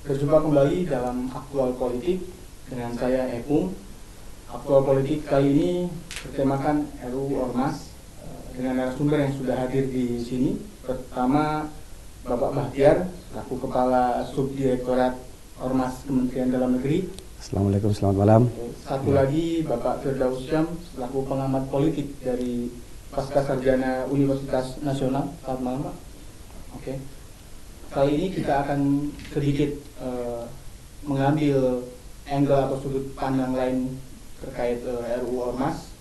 Berjumpa kembali dalam Aktual Politik dengan saya Epung. Aktual Politik kali ini bertemakan RUU Ormas dengan narasumber yang sudah hadir di sini. Pertama, Bapak Bahtiar, selaku Kepala Subdirektorat Ormas Kementerian Dalam Negeri. Assalamualaikum, selamat malam. Satu lagi Bapak Firdaus Syam, selaku pengamat politik dari Pasca Sarjana Universitas Nasional. Selamat malam, Pak. Oke. Kali ini kita akan sedikit mengambil angle atau sudut pandang lain terkait RUU Ormas.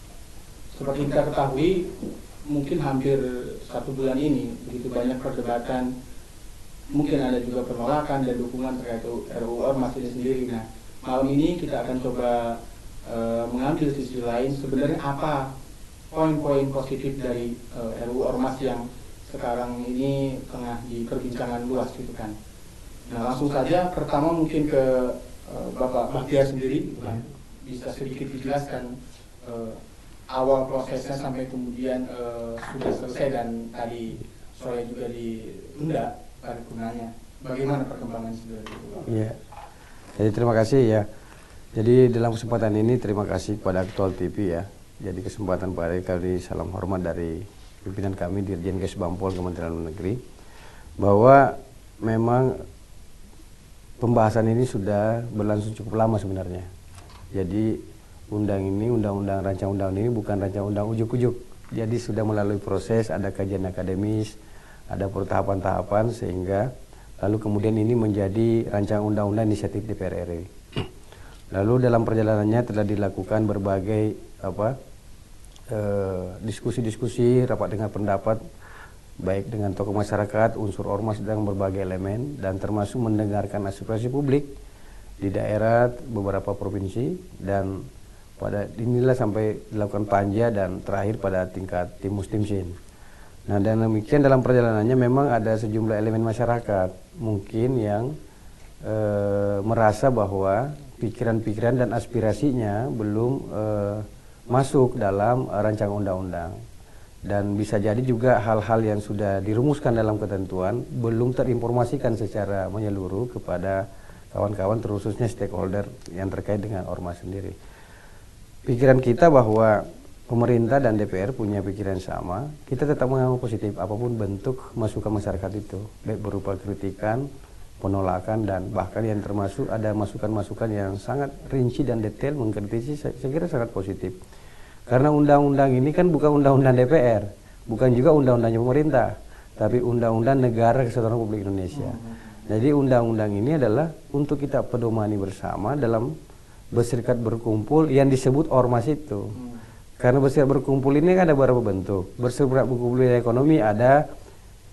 Seperti kita ketahui, mungkin hampir 1 bulan ini begitu banyak perdebatan, mungkin ada juga penolakan dan dukungan terkait RUU Ormas ini sendiri. Nah, malam ini kita akan coba mengambil sisi lain, sebenarnya apa poin-poin positif dari RUU Ormas yang sekarang ini tengah diperbincangan luas gitu kan. Nah, langsung saja pertama mungkin ke Bapak Bahtiar sendiri, bisa sedikit dijelaskan awal prosesnya sampai kemudian sudah selesai dan tadi sore juga ditunda paripurnanya. Bagaimana perkembangan sebenarnya itu? Iya. Jadi terima kasih ya. Jadi dalam kesempatan ini terima kasih kepada Aktual TV ya. Jadi kesempatan pada kali salam hormat dari pimpinan kami Dirjen Kes Bampol Kementerian Dalam Negeri, bahwa memang pembahasan ini sudah berlangsung cukup lama sebenarnya. Jadi undang-undang rancang undang ini bukan rancang undang ujuk-ujuk. Jadi sudah melalui proses, ada kajian akademis, ada tahapan-tahapan sehingga lalu kemudian ini menjadi rancang undang-undang inisiatif DPR RI. Lalu dalam perjalanannya telah dilakukan berbagai diskusi-diskusi, rapat dengar pendapat baik dengan tokoh masyarakat, unsur ormas dan berbagai elemen, dan termasuk mendengarkan aspirasi publik di daerah beberapa provinsi, dan pada inilah sampai dilakukan panja dan terakhir pada tingkat timus timsin. Nah, dan demikian dalam perjalanannya memang ada sejumlah elemen masyarakat mungkin yang merasa bahwa pikiran-pikiran dan aspirasinya belum masuk dalam rancangan undang-undang, dan bisa jadi juga hal-hal yang sudah dirumuskan dalam ketentuan belum terinformasikan secara menyeluruh kepada kawan-kawan, terkhususnya stakeholder yang terkait dengan ormas sendiri. Pikiran kita bahwa pemerintah dan DPR punya pikiran sama, kita tetap menganggap positif apapun bentuk masukan masyarakat itu, baik berupa kritikan, penolakan, dan bahkan yang termasuk ada masukan-masukan yang sangat rinci dan detail mengkritisi, saya kira sangat positif. Karena undang-undang ini kan bukan undang-undang DPR, bukan juga undang-undangnya pemerintah, tapi undang-undang negara kesatuan Republik Indonesia. Jadi undang-undang ini adalah untuk kita pedomani bersama dalam berserikat berkumpul yang disebut ormas itu. Karena berserikat berkumpul ini kan ada beberapa bentuk. Berserikat berkumpul di ekonomi ada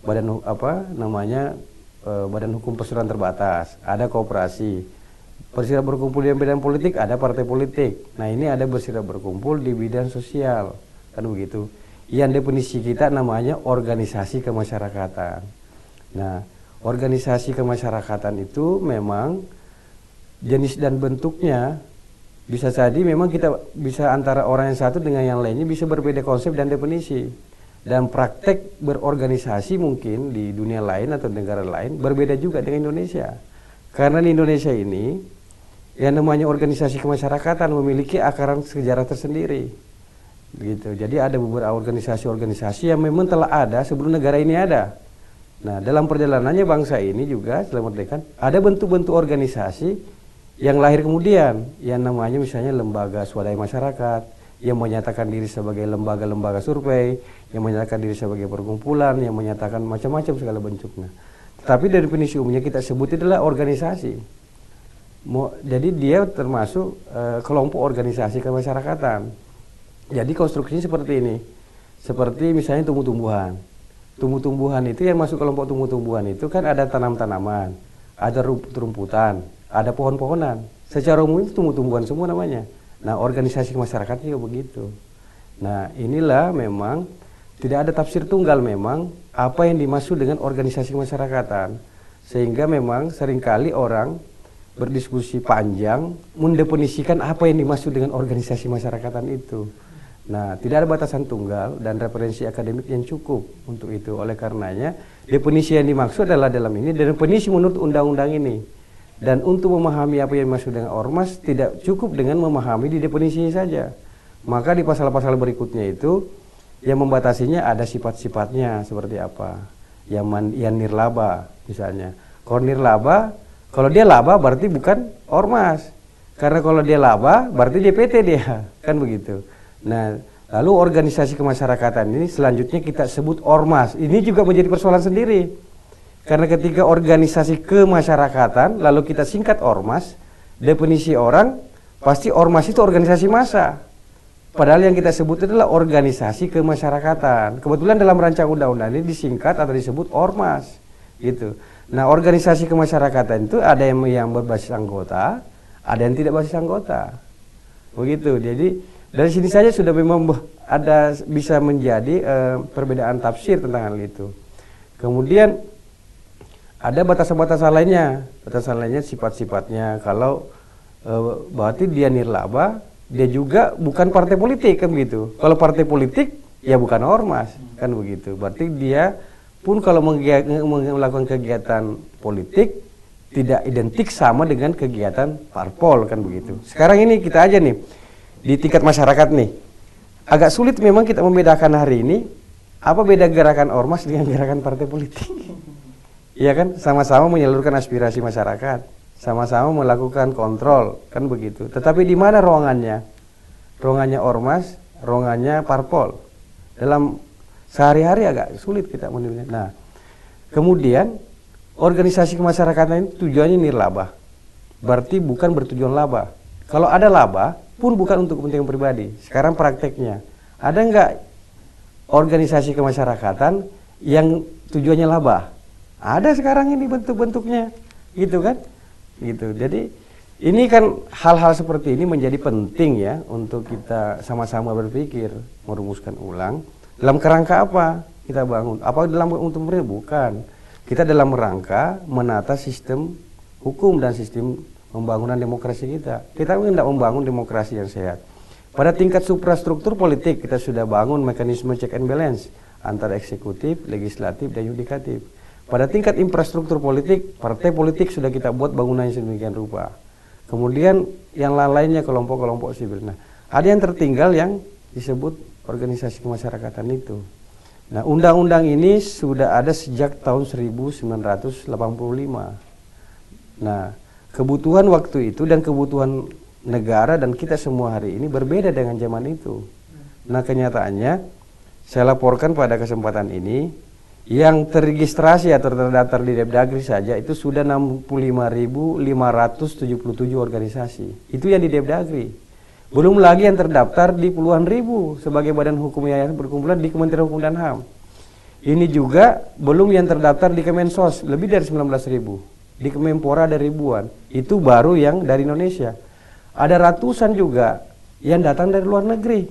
badan badan hukum perseroan terbatas, ada koperasi. Berserikat berkumpul di bidang politik ada partai politik. Nah, ini ada berserikat berkumpul di bidang sosial, kan begitu. Yang definisi kita namanya organisasi kemasyarakatan. Nah, organisasi kemasyarakatan itu memang jenis dan bentuknya bisa jadi memang kita bisa antara orang yang satu dengan yang lainnya bisa berbeda konsep dan definisi. Dan praktek berorganisasi mungkin di dunia lain atau negara lain berbeda juga dengan Indonesia. Karena di Indonesia ini yang namanya organisasi kemasyarakatan memiliki akaran sejarah tersendiri. Begitu. Jadi ada beberapa organisasi-organisasi yang memang telah ada sebelum negara ini ada. Nah, dalam perjalanannya bangsa ini juga setelah merdeka ada bentuk-bentuk organisasi yang lahir kemudian, yang namanya misalnya lembaga swadaya masyarakat, yang menyatakan diri sebagai lembaga-lembaga survei, yang menyatakan diri sebagai perkumpulan, yang menyatakan macam-macam segala bentuknya. Tapi dari definisi umumnya kita sebut adalah organisasi. Jadi dia termasuk kelompok organisasi kemasyarakatan. Jadi konstruksinya seperti ini. Seperti misalnya tumbuh-tumbuhan. Tumbuh-tumbuhan itu yang masuk kelompok tumbuh-tumbuhan itu kan ada tanam-tanaman, ada rumput-rumputan, ada pohon-pohonan. Secara umum itu tumbuh-tumbuhan semua namanya. Nah, organisasi masyarakat juga begitu. Nah, inilah memang tidak ada tafsir tunggal memang apa yang dimaksud dengan organisasi kemasyarakatan. Sehingga memang seringkali orang berdiskusi panjang mendefinisikan apa yang dimaksud dengan organisasi masyarakatan itu. Nah, tidak ada batasan tunggal dan referensi akademik yang cukup untuk itu. Oleh karenanya, definisi yang dimaksud adalah dalam ini definisi menurut undang-undang ini. Dan untuk memahami apa yang dimaksud dengan ormas tidak cukup dengan memahami di definisinya saja. Maka di pasal-pasal berikutnya itu yang membatasinya ada sifat-sifatnya seperti apa. Yang nirlaba misalnya. Kalau nirlaba, kalau dia laba berarti bukan ormas. Karena kalau dia laba berarti dia PT dia, kan begitu. Nah, lalu organisasi kemasyarakatan ini selanjutnya kita sebut ormas. Ini juga menjadi persoalan sendiri. Karena ketika organisasi kemasyarakatan lalu kita singkat ormas, definisi orang pasti ormas itu organisasi massa. Padahal yang kita sebut adalah organisasi kemasyarakatan. Kebetulan dalam rancangan undang-undang ini disingkat atau disebut ormas, gitu. Nah, organisasi kemasyarakatan itu ada yang berbasis anggota, ada yang tidak berbasis anggota, begitu. Jadi dari sini saja sudah memang ada bisa menjadi perbedaan tafsir tentang hal itu. Kemudian ada batasan-batasan lainnya, sifat-sifatnya. Kalau berarti dia nirlaba, dia juga bukan partai politik, kan begitu. Kalau partai politik ya bukan ormas, kan begitu. Berarti dia pun kalau melakukan kegiatan politik tidak identik sama dengan kegiatan parpol, kan begitu. Sekarang ini kita aja nih di tingkat masyarakat nih, agak sulit memang kita membedakan hari ini apa beda gerakan ormas dengan gerakan partai politik. Iya kan, sama-sama menyalurkan aspirasi masyarakat, sama-sama melakukan kontrol, kan begitu. Tetapi di mana ruangannya? Ruangannya ormas, ruangannya parpol. Dalam sehari-hari agak sulit kita menilai. Nah, kemudian organisasi kemasyarakatan ini tujuannya nirlaba. Berarti bukan bertujuan laba. Kalau ada laba, pun bukan untuk kepentingan pribadi. Sekarang prakteknya, ada nggak organisasi kemasyarakatan yang tujuannya laba? Ada sekarang ini bentuk-bentuknya, gitu kan? Gitu. Jadi ini kan hal-hal seperti ini menjadi penting ya untuk kita sama-sama berpikir, merumuskan ulang dalam kerangka apa kita bangun? Apa dalam untuk bukan? Kita dalam rangka menata sistem hukum dan sistem pembangunan demokrasi kita. Kita tidak membangun demokrasi yang sehat. Pada tingkat suprastruktur politik kita sudah bangun mekanisme check and balance antara eksekutif, legislatif, dan yudikatif. Pada tingkat infrastruktur politik, partai politik sudah kita buat bangunannya sedemikian rupa. Kemudian yang lain-lainnya kelompok-kelompok sipil. Nah, ada yang tertinggal yang disebut organisasi kemasyarakatan itu. Nah, undang-undang ini sudah ada sejak tahun 1985. Nah, kebutuhan waktu itu dan kebutuhan negara dan kita semua hari ini berbeda dengan zaman itu. Nah, kenyataannya saya laporkan pada kesempatan ini yang terregistrasi atau terdaftar di Depdagri saja itu sudah 65.577 organisasi. Itu yang di Depdagri. Belum lagi yang terdaftar di puluhan ribu sebagai badan hukum yayasan berkumpulan di Kementerian Hukum dan HAM. Ini juga belum yang terdaftar di Kemensos, lebih dari 19.000. Di Kemenpora ada ribuan. Itu baru yang dari Indonesia. Ada ratusan juga yang datang dari luar negeri,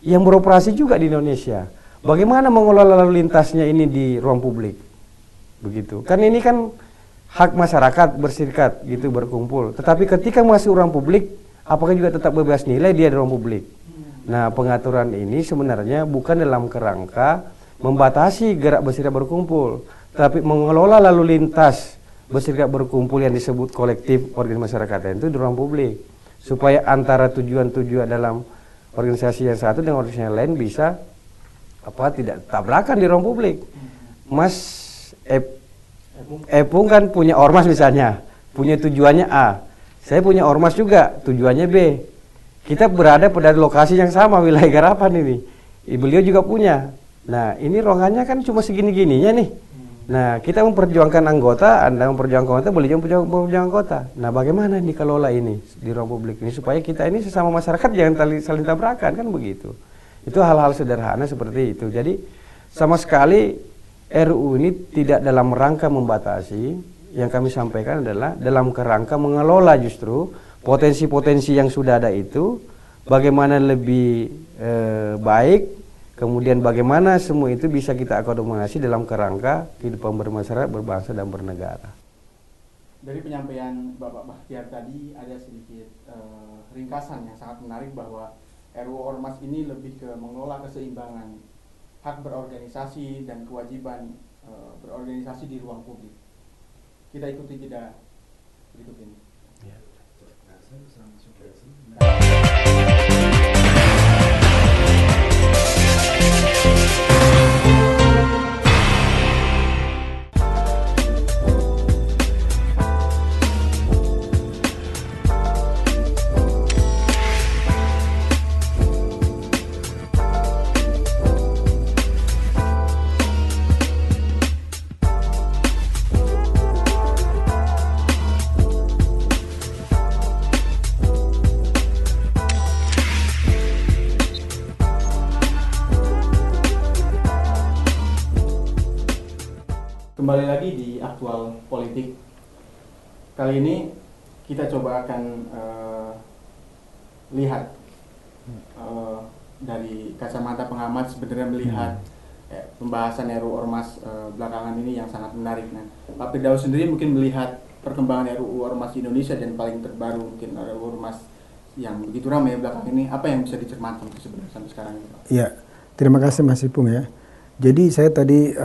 yang beroperasi juga di Indonesia. Bagaimana mengelola lalu lintasnya ini di ruang publik? Begitu. Kan ini kan hak masyarakat berserikat gitu, berkumpul. Tetapi ketika masuk ruang publik, apakah juga tetap bebas nilai dia di ruang publik? Nah, pengaturan ini sebenarnya bukan dalam kerangka membatasi gerak berserikat berkumpul, tapi mengelola lalu lintas berserikat berkumpul yang disebut kolektif organisasi masyarakat itu di ruang publik. Supaya antara tujuan-tujuan dalam organisasi yang satu dengan organisasi yang lain bisa tidak tabrakan di ruang publik. Mas Epung kan punya ormas misalnya, punya tujuannya A. Saya punya ormas juga, tujuannya B. Kita berada pada lokasi yang sama, wilayah garapan ini. Beliau juga punya. Nah, ini ruangannya kan cuma segini-gininya nih. Nah, kita memperjuangkan anggota, Anda memperjuangkan anggota, beliau memperjuangkan anggota. Nah, bagaimana dikelola ini di ruang publik ini supaya kita ini sesama masyarakat jangan saling tabrakan, kan begitu. Itu hal-hal sederhana seperti itu. Jadi sama sekali RUU ini tidak dalam rangka membatasi. Yang kami sampaikan adalah dalam kerangka mengelola justru potensi-potensi yang sudah ada itu, bagaimana lebih baik, kemudian bagaimana semua itu bisa kita akomodasi dalam kerangka kehidupan bermasyarakat, berbangsa, dan bernegara. Dari penyampaian Bapak Bahtiar tadi ada sedikit ringkasan yang sangat menarik bahwa RUU Ormas ini lebih ke mengelola keseimbangan hak berorganisasi dan kewajiban berorganisasi di ruang publik. Kita ikuti jeda berikut ini. Kembali lagi di Aktual Politik. Kali ini kita coba akan lihat dari kacamata pengamat sebenarnya melihat pembahasan RUU Ormas belakangan ini yang sangat menarik. Nah, Pak Firdaus sendiri mungkin melihat perkembangan RUU Ormas di Indonesia dan paling terbaru mungkin RUU Ormas yang begitu ramai belakangan ini, apa yang bisa dicermati sebenarnya sampai sekarang ini, Pak? Ya, terima kasih Mas Ipung ya. Jadi saya tadi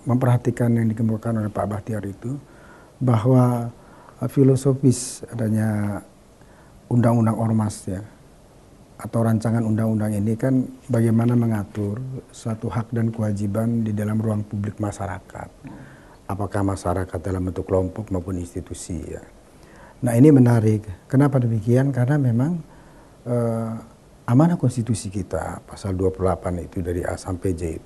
memperhatikan yang dikemukakan oleh Pak Bahtiar itu, bahwa filosofis adanya undang-undang ormas ya, atau rancangan undang-undang ini kan bagaimana mengatur suatu hak dan kewajiban di dalam ruang publik masyarakat. Apakah masyarakat dalam bentuk kelompok maupun institusi ya. Nah ini menarik. Kenapa demikian? Karena memang amanah konstitusi kita pasal 28 itu dari A sampai J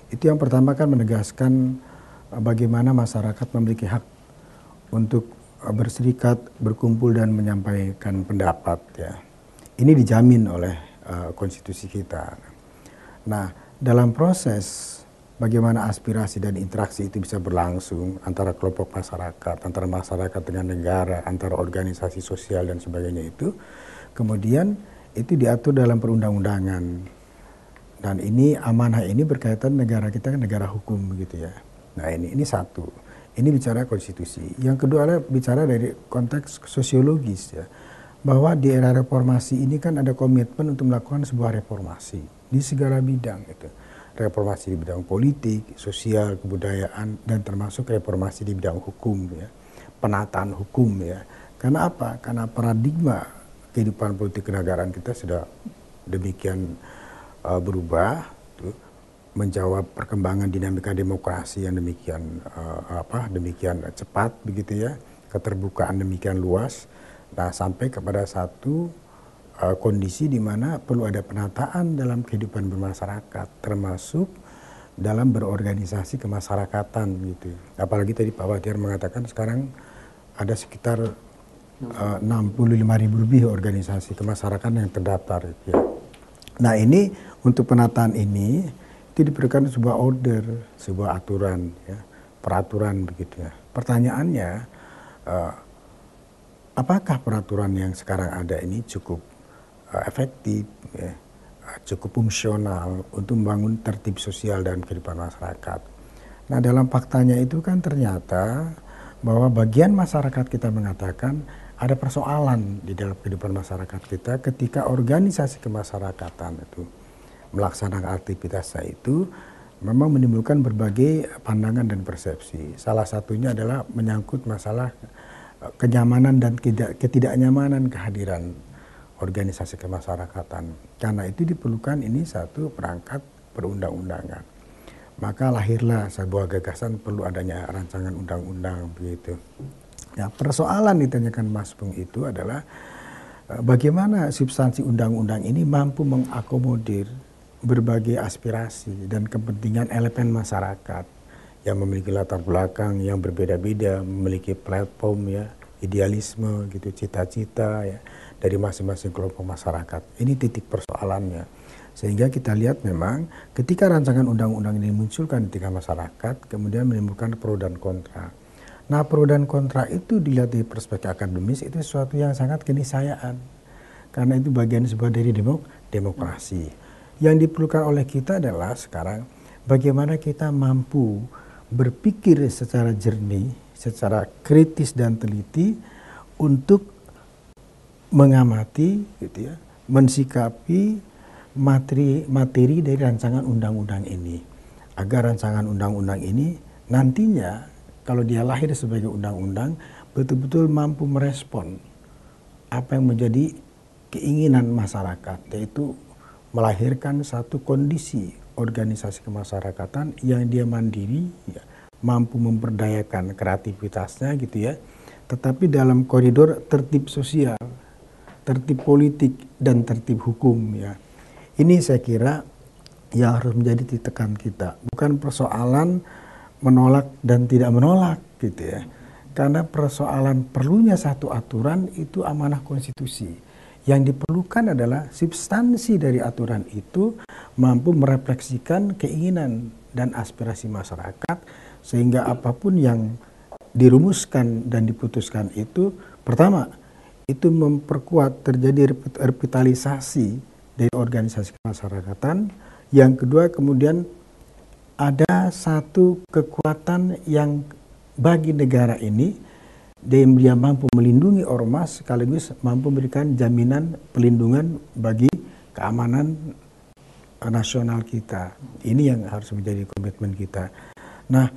itu yang pertama kan menegaskan bagaimana masyarakat memiliki hak untuk berserikat, berkumpul dan menyampaikan pendapat ya. Ini dijamin oleh konstitusi kita. Nah, dalam proses bagaimana aspirasi dan interaksi itu bisa berlangsung antara kelompok masyarakat, antara masyarakat dengan negara, antara organisasi sosial dan sebagainya itu, kemudian itu diatur dalam perundang-undangan. Dan ini amanah ini berkaitan negara kita kan negara hukum begitu ya. Nah ini satu, ini bicara konstitusi. Yang kedua adalah bicara dari konteks sosiologis ya, bahwa di era reformasi ini kan ada komitmen untuk melakukan sebuah reformasi di segala bidang itu. Reformasi di bidang politik, sosial, kebudayaan, dan termasuk reformasi di bidang hukum ya, penataan hukum ya. Karena apa? Karena paradigma kehidupan politik kenegaraan kita sudah demikian berubah tuh, menjawab perkembangan dinamika demokrasi yang demikian demikian cepat begitu ya, keterbukaan demikian luas. Nah sampai kepada satu kondisi di mana perlu ada penataan dalam kehidupan bermasyarakat, termasuk dalam berorganisasi kemasyarakatan gitu. Apalagi tadi Pak Bahtiar mengatakan sekarang ada sekitar 65.000 lebih organisasi kemasyarakatan yang terdaftar ya. Nah ini untuk penataan ini itu diperlukan sebuah order, sebuah aturan, ya, peraturan begitu ya. Pertanyaannya, apakah peraturan yang sekarang ada ini cukup efektif, ya, cukup fungsional untuk membangun tertib sosial dalam kehidupan masyarakat? Nah dalam faktanya itu kan ternyata bahwa bagian masyarakat kita mengatakan ada persoalan di dalam kehidupan masyarakat kita ketika organisasi kemasyarakatan itu melaksanakan aktivitasnya itu memang menimbulkan berbagai pandangan dan persepsi. Salah satunya adalah menyangkut masalah kenyamanan dan ketidaknyamanan kehadiran organisasi kemasyarakatan. Karena itu diperlukan ini satu perangkat perundang-undangan. Maka lahirlah sebuah gagasan perlu adanya rancangan undang-undang begitu. Ya, persoalan ditanyakan Mas Pung itu adalah bagaimana substansi undang-undang ini mampu mengakomodir berbagai aspirasi dan kepentingan elemen masyarakat yang memiliki latar belakang yang berbeda-beda, memiliki platform ya, idealisme gitu, cita-cita ya dari masing-masing kelompok masyarakat. Ini titik persoalannya. Sehingga kita lihat memang ketika rancangan undang-undang ini dimunculkan di tingkat masyarakat, kemudian menimbulkan pro dan kontra. Nah pro dan kontra itu dilihat dari perspektif akademis itu sesuatu yang sangat keniscayaan. Karena itu bagian sebuah dari demokrasi. Yang diperlukan oleh kita adalah sekarang bagaimana kita mampu berpikir secara jernih, secara kritis dan teliti untuk mengamati gitu ya, mensikapi materi dari rancangan undang-undang ini. Agar rancangan undang-undang ini nantinya kalau dia lahir sebagai undang-undang betul-betul mampu merespon apa yang menjadi keinginan masyarakat, yaitu melahirkan satu kondisi organisasi kemasyarakatan yang dia mandiri, ya, mampu memperdayakan kreativitasnya gitu ya, tetapi dalam koridor tertib sosial, tertib politik, dan tertib hukum ya. Ini saya kira yang harus menjadi titik tekan kita, bukan persoalan menolak dan tidak menolak gitu ya. Karena persoalan perlunya satu aturan itu amanah konstitusi. Yang diperlukan adalah substansi dari aturan itu mampu merefleksikan keinginan dan aspirasi masyarakat, sehingga apapun yang dirumuskan dan diputuskan itu, pertama, itu memperkuat terjadi revitalisasi dari organisasi kemasyarakatan. Yang kedua, kemudian ada satu kekuatan yang bagi negara ini dia mampu melindungi ormas sekaligus mampu memberikan jaminan pelindungan bagi keamanan nasional kita. Ini yang harus menjadi komitmen kita. Nah,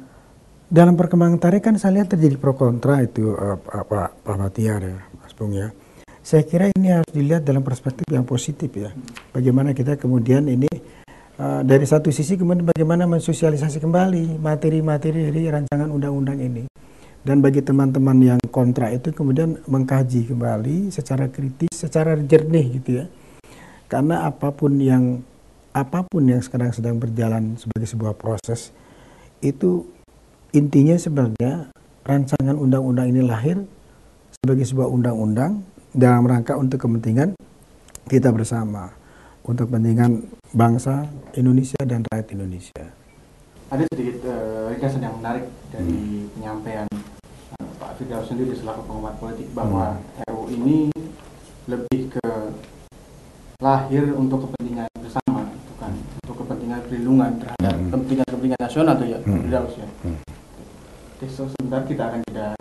dalam perkembangan tarikh kan saya lihat terjadi pro kontra itu Pak Bahtiar ya, Mas Bung ya. Saya kira ini harus dilihat dalam perspektif yang positif ya. Bagaimana kita kemudian ini dari satu sisi kemudian bagaimana mensosialisasi kembali materi-materi dari rancangan undang-undang ini. Dan bagi teman-teman yang kontra itu kemudian mengkaji kembali secara kritis, secara jernih gitu ya. Karena apapun yang sekarang sedang berjalan sebagai sebuah proses, itu intinya sebenarnya rancangan undang-undang ini lahir sebagai sebuah undang-undang dalam rangka untuk kepentingan kita bersama, untuk kepentingan bangsa Indonesia dan rakyat Indonesia. Ada sedikit ringkasan yang menarik dari penyampaian Pak Firdaus sendiri selaku pengamat politik bahwa RUU ini lebih ke lahir untuk kepentingan bersama, bukan untuk kepentingan perlindungan terhadap kepentingan nasional tuh ya, Firdaus ya. Oke, sebentar kita akan jeda.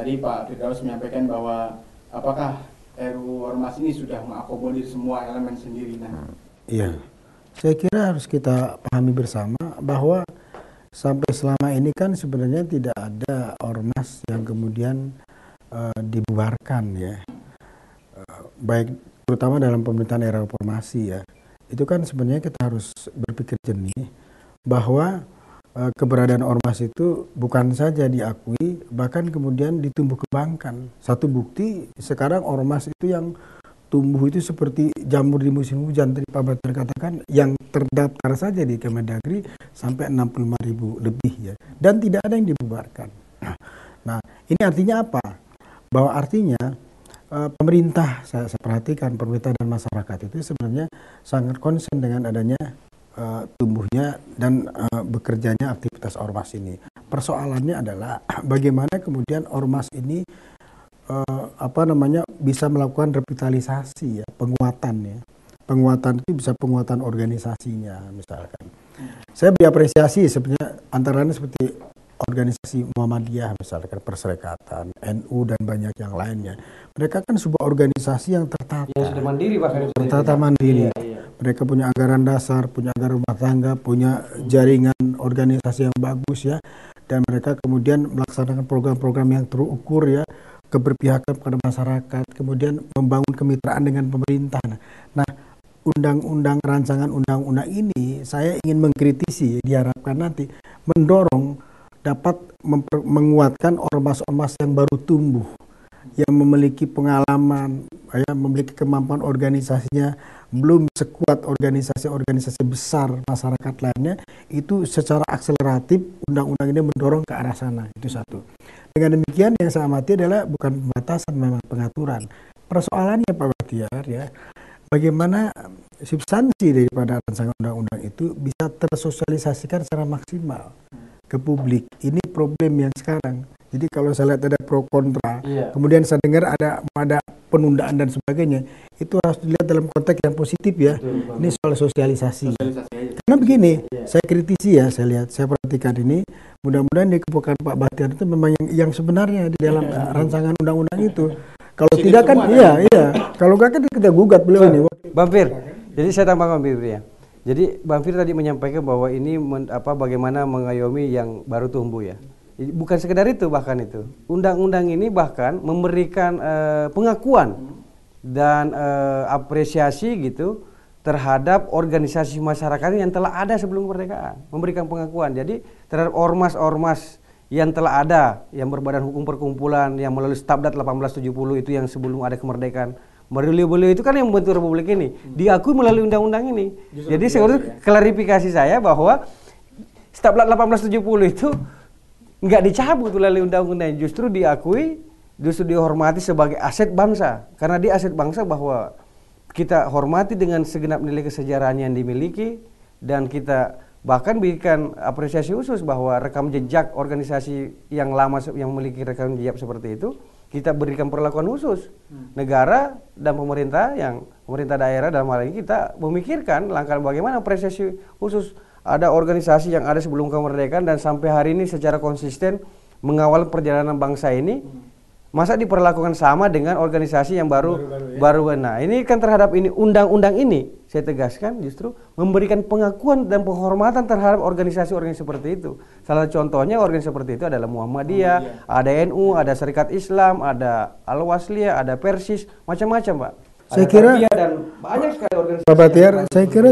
Tadi Pak Firdaus menyampaikan bahwa apakah RUU Ormas ini sudah mengakomodir semua elemen sendiri. Nah, iya, saya kira harus kita pahami bersama bahwa sampai selama ini kan sebenarnya tidak ada ormas yang kemudian dibubarkan ya, baik terutama dalam pemerintahan era reformasi ya. Itu kan sebenarnya kita harus berpikir jernih bahwa keberadaan ormas itu bukan saja diakui, bahkan kemudian ditumbuh kembangkan. Satu bukti sekarang ormas itu yang tumbuh itu seperti jamur di musim hujan. Tadi Pak Bahtiar katakan yang terdaftar saja di Kemendagri sampai 65.000 lebih ya, dan tidak ada yang dibubarkan. Nah, ini artinya apa? Bahwa artinya pemerintah, saya perhatikan pemerintah dan masyarakat itu sebenarnya sangat konsen dengan adanya tumbuhnya dan bekerjanya aktivitas ormas ini. Persoalannya adalah bagaimana kemudian ormas ini bisa melakukan revitalisasi ya, penguatan ya. Penguatan itu bisa penguatan organisasinya misalkan. Saya beri apresiasi sebenarnya antara lain seperti organisasi Muhammadiyah misalkan, Perserikatan, NU dan banyak yang lainnya. Mereka kan sebuah organisasi yang tertata. Ya, sudah mandiri Pak. Tertata mandiri. Iya. Mereka punya anggaran dasar, punya anggaran rumah tangga, punya jaringan organisasi yang bagus ya. Dan mereka kemudian melaksanakan program-program yang terukur ya, keberpihakan kepada masyarakat, kemudian membangun kemitraan dengan pemerintah. Nah, rancangan undang-undang ini saya ingin mengkritisi, diharapkan nanti mendorong dapat menguatkan ormas-ormas yang baru tumbuh, yang memiliki pengalaman, ya, memiliki kemampuan organisasinya belum sekuat organisasi-organisasi besar masyarakat lainnya. Itu secara akseleratif undang-undang ini mendorong ke arah sana. Itu satu. Dengan demikian yang saya amati adalah bukan pembatasan, memang pengaturan. Persoalannya Pak Bahtiar ya, bagaimana substansi daripada rancangan undang-undang itu bisa tersosialisasikan secara maksimal ke publik. Ini problem yang sekarang. Jadi kalau saya lihat ada pro kontra, kemudian saya dengar ada penundaan dan sebagainya, itu harus dilihat dalam konteks yang positif ya. Ini soal sosialisasi. Karena begini, saya kritisi ya, saya lihat, saya perhatikan ini, mudah-mudahan di kepokaan Pak Bahtiar itu memang yang sebenarnya di dalam rancangan undang-undang itu. Kalau tidak kan, iya. Kalau enggak kan kita gugat beliau ini. Bang Fir, jadi saya tambahkan Bang Fir ya. Jadi Bang Fir tadi menyampaikan bahwa ini bagaimana mengayomi yang baru tumbuh ya. Bukan sekedar itu, bahkan itu. Undang-undang ini bahkan memberikan pengakuan dan apresiasi gitu terhadap organisasi masyarakat yang telah ada sebelum kemerdekaan. Memberikan pengakuan. Jadi terhadap ormas-ormas yang telah ada, yang berbadan hukum perkumpulan, yang melalui Stabdat 1870 itu yang sebelum ada kemerdekaan. Beliau-beliau itu kan yang membentuk Republik ini, diakui melalui undang-undang ini. Jadi klarifikasi saya bahwa Stabdat 1870 itu nggak dicabut melalui undang-undang, justru diakui, justru dihormati sebagai aset bangsa. Karena dia aset bangsa bahwa kita hormati dengan segenap nilai kesejarahan yang dimiliki, dan kita bahkan berikan apresiasi khusus bahwa rekam jejak organisasi yang lama yang memiliki rekam jejak seperti itu, kita berikan perlakuan khusus. Negara dan pemerintah daerah dalam hal ini kita memikirkan langkah bagaimana apresiasi khusus. Ada organisasi yang ada sebelum kemerdekaan dan sampai hari ini secara konsisten mengawal perjalanan bangsa ini. Masa diperlakukan sama dengan organisasi yang baru. Nah, ini kan terhadap ini undang-undang ini saya tegaskan justru memberikan pengakuan dan penghormatan terhadap organisasi-organisasi seperti itu. Salah contohnya organisasi seperti itu adalah Muhammadiyah, ada NU, ada Serikat Islam, ada Al-Wasliyah, ada Persis, macam-macam, Pak. Saya kira dan banyak sekali organisasi. Pak Bahtiar, saya kira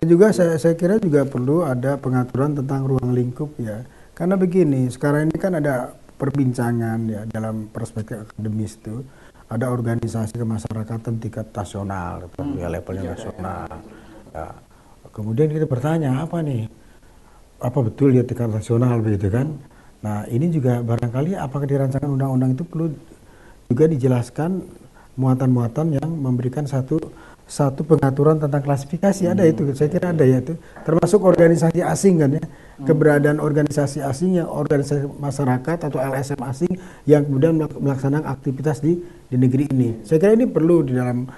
juga saya kira juga perlu ada pengaturan tentang ruang lingkup ya. Karena begini, sekarang ini kan ada perbincangan ya dalam perspektif akademis itu, ada organisasi kemasyarakatan tingkat nasional, ya levelnya nasional. Ya. Kemudian kita bertanya apa betul ya tingkat nasional begitu kan? Nah ini juga barangkali apakah di rancangan undang-undang itu perlu juga dijelaskan muatan-muatan yang memberikan satu pengaturan tentang klasifikasi. Ada itu, saya kira ada ya itu, termasuk organisasi asing kan ya, keberadaan organisasi asing yang organisasi masyarakat atau LSM asing yang kemudian melaksanakan aktivitas di negeri ini. Saya kira ini perlu di dalam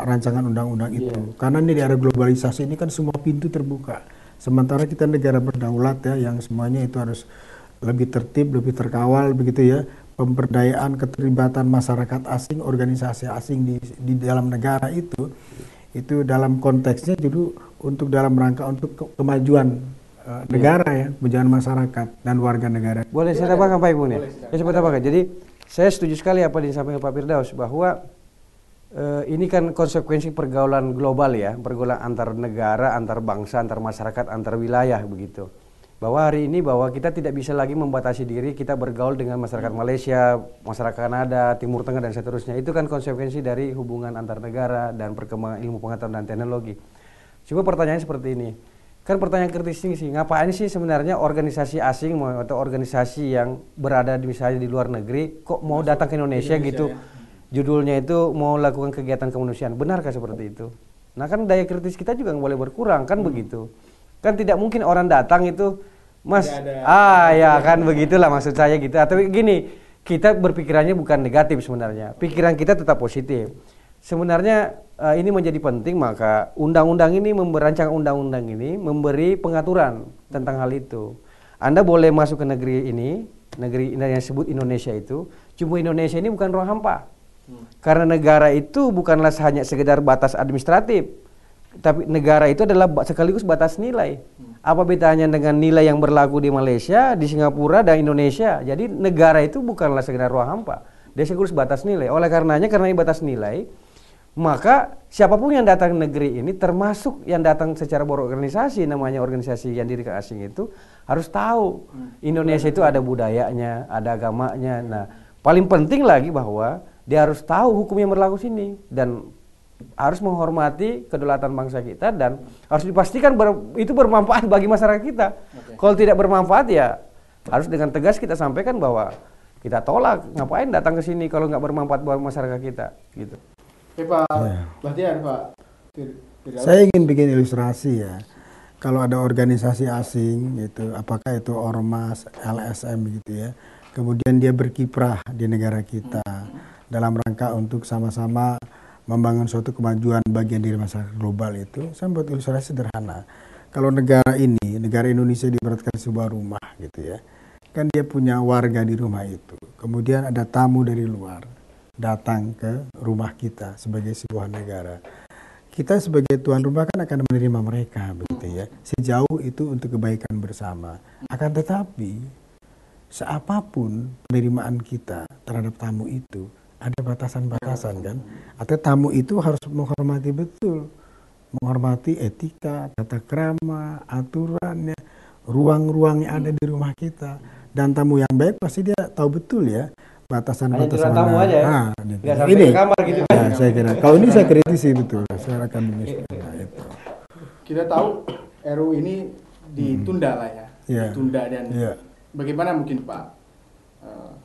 rancangan undang-undang itu, karena ini di era globalisasi ini kan semua pintu terbuka, sementara kita negara berdaulat ya, yang semuanya itu harus lebih tertib, lebih terkawal begitu ya. Pemberdayaan keterlibatan masyarakat asing, organisasi asing di dalam negara itu dalam konteksnya dulu untuk dalam rangka untuk kemajuan negara ya, kemajuan masyarakat dan warga negara. Boleh saya tambahkan Pak Ibu nih? Saya coba tambahkan. Jadi saya setuju sekali apa yang disampaikan Pak Firdaus bahwa ini kan konsekuensi pergaulan global ya, pergaulan antar negara, antar bangsa, antar masyarakat, antar wilayah begitu. Bahwa hari ini bahwa kita tidak bisa lagi membatasi diri kita bergaul dengan masyarakat Malaysia, masyarakat Kanada, Timur Tengah dan seterusnya. Itu kan konsekuensi dari hubungan antar negara dan perkembangan ilmu pengetahuan dan teknologi. Coba pertanyaan seperti ini. Kan pertanyaan kritis sih, ngapain sih sebenarnya organisasi asing atau organisasi yang berada misalnya di luar negeri kok mau datang ke Indonesia gitu? Ya. Judulnya itu mau lakukan kegiatan kemanusiaan. Benarkah seperti itu? Nah kan daya kritis kita juga nggak boleh berkurang kan begitu. Kan tidak mungkin orang datang itu Mas, ya kan begitulah maksud saya gitu. Atau gini, kita berpikirannya bukan negatif sebenarnya. Pikiran kita tetap positif. Sebenarnya ini menjadi penting, maka undang-undang ini, merancang undang-undang ini memberi pengaturan tentang hal itu. Anda boleh masuk ke negeri ini yang disebut Indonesia itu, cuma Indonesia ini bukan ruang hampa. Karena negara itu bukanlah hanya sekedar batas administratif, tapi negara itu adalah sekaligus batas nilai. Apa bedanya dengan nilai yang berlaku di Malaysia, di Singapura, dan Indonesia? Jadi negara itu bukanlah sekedar ruang hampa, dia sekaligus batas nilai. Oleh karenanya, karena ini batas nilai, maka siapapun yang datang ke negeri ini, termasuk yang datang secara berorganisasi, namanya organisasi yang didirikan asing itu, harus tahu Indonesia itu ada budayanya, ada agamanya. Nah, paling penting lagi bahwa dia harus tahu hukum yang berlaku sini dan harus menghormati kedaulatan bangsa kita dan harus dipastikan itu bermanfaat bagi masyarakat kita. Kalau tidak bermanfaat ya harus dengan tegas kita sampaikan bahwa kita tolak, ngapain datang ke sini kalau nggak bermanfaat buat masyarakat kita gitu. Pak Ya. Bahtiar, Pak Firdaus. Saya ingin bikin ilustrasi ya. Kalau ada organisasi asing gitu, apakah itu ormas, LSM gitu ya, kemudian dia berkiprah di negara kita dalam rangka untuk sama-sama membangun suatu kemajuan bagian dari masyarakat global itu, saya buat ilustrasi sederhana. Kalau negara ini, negara Indonesia diibaratkan sebuah rumah gitu ya, kan dia punya warga di rumah itu. Kemudian ada tamu dari luar datang ke rumah kita sebagai sebuah negara. Kita sebagai tuan rumah kan akan menerima mereka begitu ya, sejauh itu untuk kebaikan bersama. Akan tetapi seapapun penerimaan kita terhadap tamu itu ada batasan-batasan kan, atau tamu itu harus menghormati betul, menghormati etika, tata krama, aturannya, ruang-ruang yang ada di rumah kita. Dan tamu yang baik pasti dia tahu betul ya batasan-batasan. Hanya tamu aja ya? Nggak sampai ini ke kamar gitu kan? ya, saya kira kalau ini saya kritisi betul, saya akan itu. Kita tahu RU ini ditunda lah ya, Iya. ditunda. Dan Iya. bagaimana mungkin Pak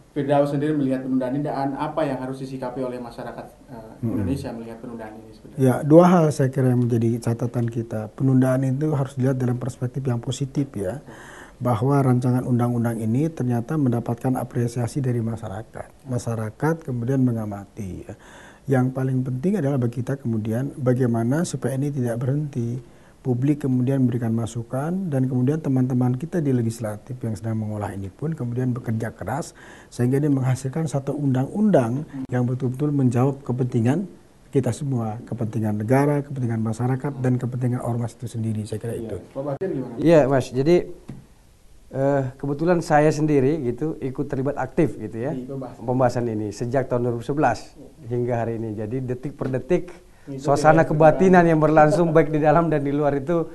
Firdaus sendiri melihat penundaan ini, dan apa yang harus disikapi oleh masyarakat Indonesia melihat penundaan ini sebenarnya? Ya, dua hal saya kira yang menjadi catatan kita. Penundaan itu harus dilihat dalam perspektif yang positif ya. Bahwa rancangan undang-undang ini ternyata mendapatkan apresiasi dari masyarakat. Masyarakat kemudian mengamati ya. Yang paling penting adalah bagi kita kemudian bagaimana supaya ini tidak berhenti. Publik kemudian memberikan masukan, dan kemudian teman-teman kita di legislatif yang sedang mengolah ini pun kemudian bekerja keras sehingga dia menghasilkan satu undang-undang yang betul-betul menjawab kepentingan kita semua, kepentingan negara, kepentingan masyarakat, dan kepentingan ormas itu sendiri. Saya kira itu. Pak Bahtiar gimana? Iya Mas, jadi kebetulan saya sendiri gitu ikut terlibat aktif gitu ya Di pembahasan ini sejak tahun 2011 hingga hari ini. Jadi detik per detik suasana kebatinan yang berlangsung baik di dalam dan di luar itu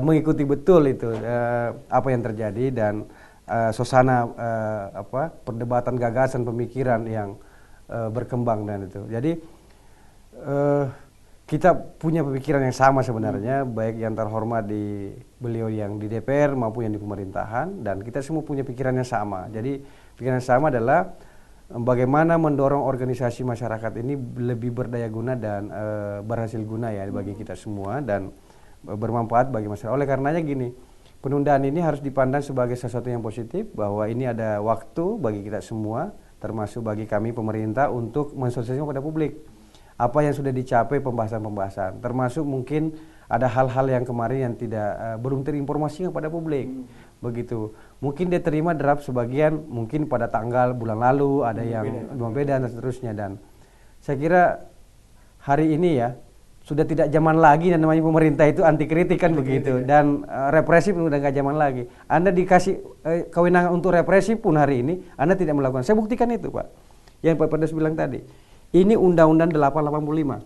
mengikuti betul itu apa yang terjadi, dan suasana perdebatan gagasan pemikiran yang berkembang dan itu. Jadi kita punya pemikiran yang sama sebenarnya, baik yang terhormat di beliau yang di DPR maupun yang di pemerintahan, dan kita semua punya pikiran yang sama. Jadi pikiran yang sama adalah bagaimana mendorong organisasi masyarakat ini lebih berdaya guna dan berhasil guna ya bagi kita semua dan bermanfaat bagi masyarakat. Oleh karenanya gini, penundaan ini harus dipandang sebagai sesuatu yang positif, bahwa ini ada waktu bagi kita semua, termasuk bagi kami pemerintah, untuk mensosialisasikan kepada publik apa yang sudah dicapai pembahasan-pembahasan, termasuk mungkin ada hal-hal yang kemarin yang tidak belum terinformasikan kepada publik. Begitu. Mungkin dia terima draft sebagian mungkin pada tanggal bulan lalu, ada yang berbeda dan seterusnya. Dan saya kira hari ini ya sudah tidak zaman lagi, dan namanya pemerintah itu anti kritik kan begitu, dan represif udah nggak zaman lagi. Anda dikasih kewenangan untuk represif pun hari ini Anda tidak melakukan. Saya buktikan itu Pak, yang Pak Firdaus bilang tadi. Ini Undang-Undang 885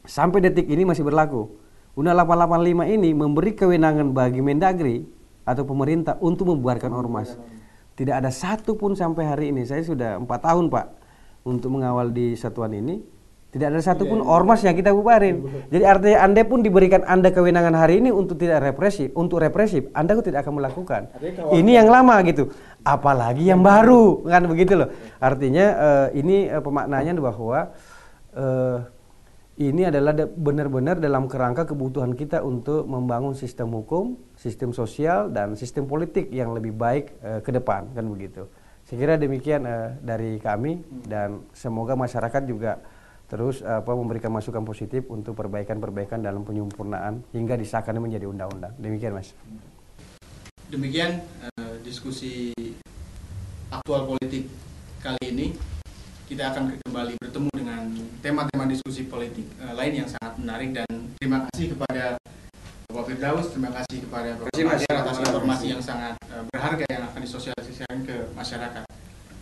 sampai detik ini masih berlaku. Undang 885 ini memberi kewenangan bagi Mendagri atau pemerintah untuk membubarkan ormas. Tidak ada satu pun sampai hari ini. Saya sudah 4 tahun Pak untuk mengawal di satuan ini. Tidak ada satu pun ormas yang kita bubarin. Jadi artinya Anda pun diberikan Anda kewenangan hari ini untuk tidak represif, untuk represif Anda tidak akan melakukan. Ini yang lama gitu. Apalagi yang baru, kan begitu loh. Artinya ini pemaknanya bahwa ini adalah benar-benar dalam kerangka kebutuhan kita untuk membangun sistem hukum, sistem sosial, dan sistem politik yang lebih baik ke depan, kan begitu. Saya kira demikian dari kami, dan semoga masyarakat juga terus memberikan masukan positif untuk perbaikan-perbaikan dalam penyempurnaan hingga disahkannya menjadi undang-undang. Demikian Mas. Demikian diskusi aktual politik kali ini. Kita akan kembali bertemu dengan tema-tema diskusi politik lain yang sangat menarik, dan terima kasih kepada Bapak Firdaus, terima kasih kepada Bapak Bahtiar atas informasi yang sangat berharga yang akan disosialisasikan ke masyarakat.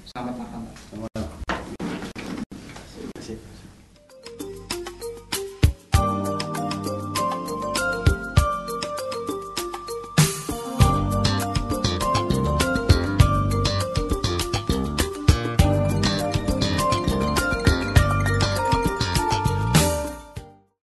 Selamat malam.